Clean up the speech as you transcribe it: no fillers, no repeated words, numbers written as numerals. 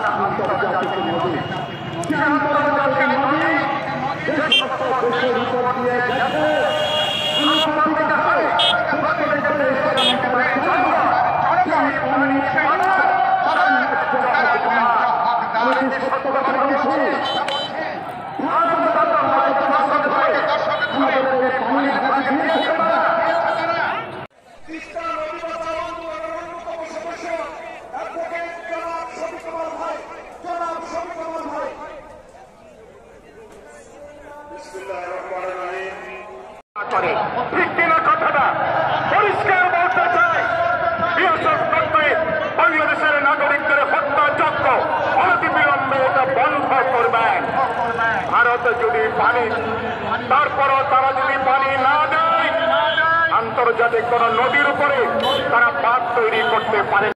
আন্তর্জাতিক নদী। যে আন্তর্জাতিক নদী যে সমস্ত দেশের উপর দিয়ে গেছে আনুপাতিক হারে প্রত্যেক দেশের আমি সত্য কথা বলছি। পরিষ্কার বলতে চাই বাংলাদেশের নাগরিকদের হত্যাযজ্ঞ অনতিবিলম্বে এটা বন্ধ করবেন। ভারত যদি পানি তারপরও তারা যদি পানি না দেয় আন্তর্জাতিক কোন নদীর উপরে তারা বাঁধ তৈরি করতে পারে।